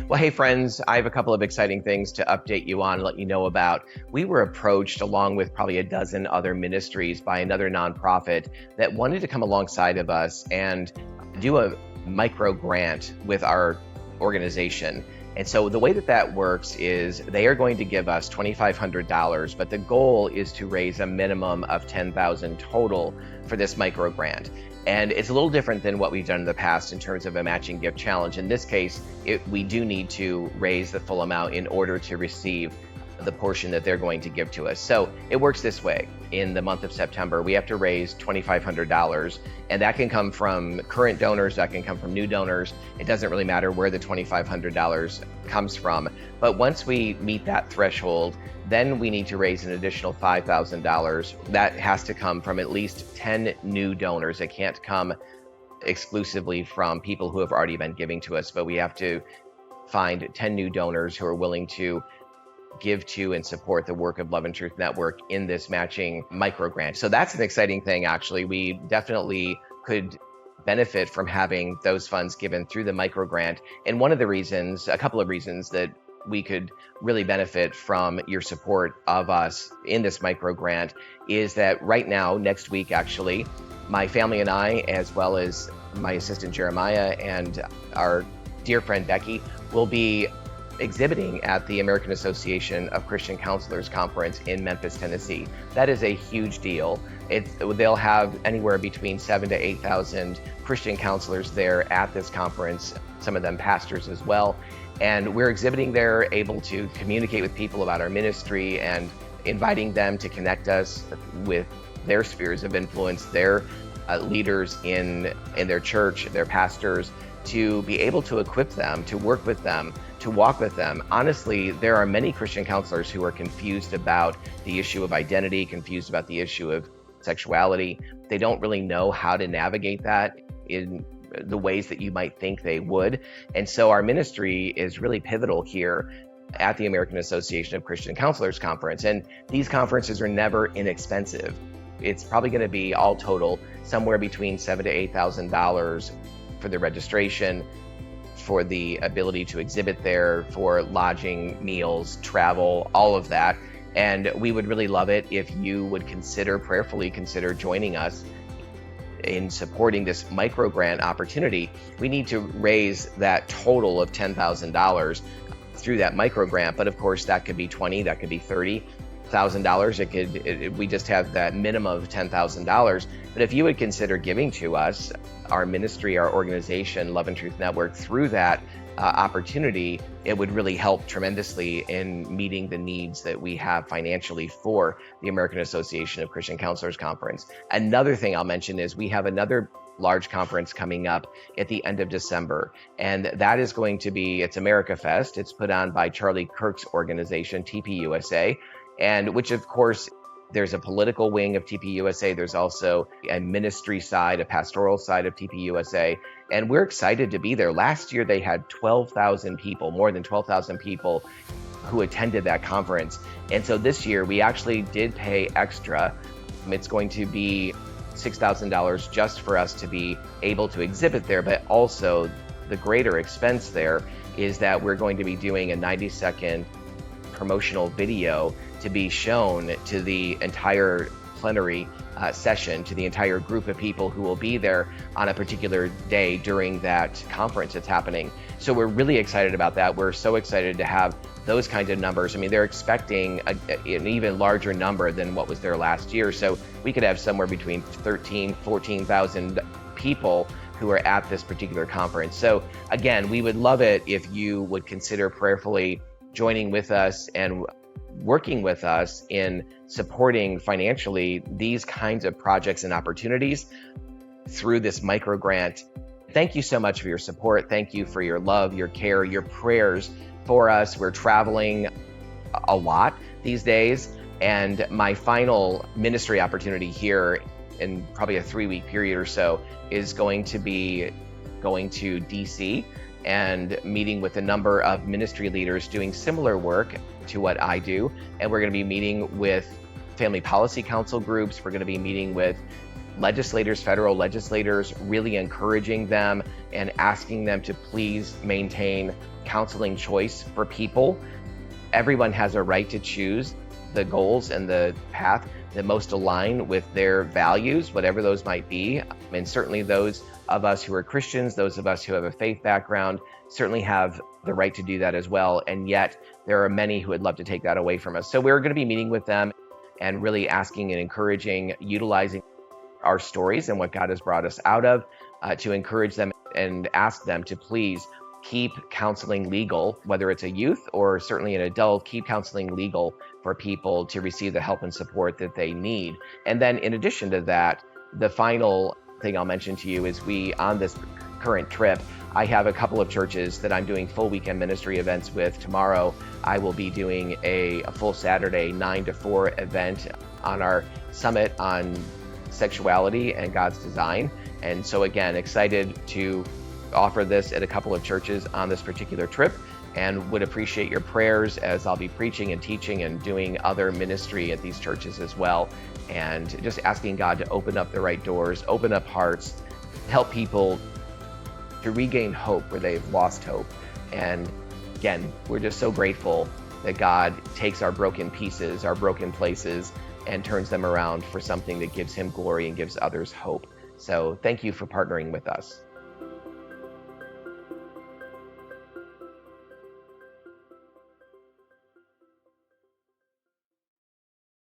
Well, hey friends, I have a couple of exciting things to update you on, let you know about. We were approached along with probably a dozen other ministries by another nonprofit that wanted to come alongside of us and do a micro grant with our organization. And so the way that works is they are going to give us $2,500, but the goal is to raise a minimum of $10,000 total for this micro grant. And it's a little different than what we've done in the past in terms of a matching gift challenge. In this case, we do need to raise the full amount in order to receive the portion that they're going to give to us. So it works this way. In the month of September, we have to raise $2,500, and that can come from current donors, that can come from new donors. It doesn't really matter where the $2,500 comes from. But once we meet that threshold, then we need to raise an additional $5,000. That has to come from at least 10 new donors. It can't come exclusively from people who have already been giving to us, but we have to find 10 new donors who are willing to give to and support the work of Love and Truth Network in this matching micro grant. So that's an exciting thing, actually. We definitely could benefit from having those funds given through the micro grant. And one of the reasons, a couple of reasons that we could really benefit from your support of us in this micro grant is that right now, next week actually, my family and I, as well as my assistant Jeremiah and our dear friend Becky, will be exhibiting at the American Association of Christian Counselors Conference in Memphis, Tennessee. That is a huge deal. They'll have anywhere between 7,000 to 8,000 Christian counselors there at this conference, some of them pastors as well. And we're exhibiting there, able to communicate with people about our ministry and inviting them to connect us with their spheres of influence, their leaders in their church, their pastors, to be able to equip them, to work with them, to walk with them. Honestly, there are many Christian counselors who are confused about the issue of identity, confused about the issue of sexuality. They don't really know how to navigate that in the ways that you might think they would. And so our ministry is really pivotal here at the American Association of Christian Counselors Conference. And these conferences are never inexpensive. It's probably going to be all total somewhere between $7,000 to $8,000 for the registration, for the ability to exhibit there, for lodging, meals, travel, all of that. And we would really love it if you would prayerfully consider joining us in supporting this micro grant opportunity. We need to raise that total of $10,000 through that micro grant, but of course that could be $20,000, that could be $30,000. We just have that minimum of $10,000. But if you would consider giving to us, our ministry, our organization, Love and Truth Network, through that opportunity, it would really help tremendously in meeting the needs that we have financially for the American Association of Christian Counselors Conference. Another thing I'll mention is we have another large conference coming up at the end of December. And that is going to be, it's America Fest. It's put on by Charlie Kirk's organization, TPUSA, and which of course, there's a political wing of TPUSA. There's also a ministry side, a pastoral side of TPUSA. And we're excited to be there. Last year, they had 12,000 people, more than 12,000 people who attended that conference. And so this year, we actually did pay extra. It's going to be $6,000 just for us to be able to exhibit there, but also the greater expense there is that we're going to be doing a 90-second promotional video to be shown to the entire plenary session, to the entire group of people who will be there on a particular day during that conference that's happening. So we're really excited about that. We're so excited to have those kinds of numbers. I mean, they're expecting an even larger number than what was there last year. So we could have somewhere between 13,000, 14,000 people who are at this particular conference. So again, we would love it if you would consider prayerfully joining with us and working with us in supporting financially these kinds of projects and opportunities through this micro grant. Thank you so much for your support. Thank you for your love, your care, your prayers for us. We're traveling a lot these days, and my final ministry opportunity here in probably a 3-week period or so is going to be going to DC and meeting with a number of ministry leaders doing similar work to what I do. And we're going to be meeting with family policy council groups. We're going to be meeting with legislators, federal legislators, really encouraging them and asking them to please maintain counseling choice for people. Everyone has a right to choose the goals and the path that most align with their values, whatever those might be. And certainly those of us who are Christians, those of us who have a faith background, certainly have the right to do that as well. And yet there are many who would love to take that away from us. So we're going to be meeting with them and really asking and encouraging, utilizing our stories and what God has brought us out of to encourage them and ask them to please keep counseling legal, whether it's a youth or certainly an adult, keep counseling legal for people to receive the help and support that they need. And then in addition to that, the final thing I'll mention to you is on this current trip, I have a couple of churches that I'm doing full weekend ministry events with. Tomorrow, I will be doing a full Saturday 9 to 4 event on our summit on sexuality and God's design. And so again, excited to offer this at a couple of churches on this particular trip, and would appreciate your prayers as I'll be preaching and teaching and doing other ministry at these churches as well. And just asking God to open up the right doors, open up hearts, help people to regain hope where they've lost hope. And again, we're just so grateful that God takes our broken pieces, our broken places, and turns them around for something that gives him glory and gives others hope. So thank you for partnering with us.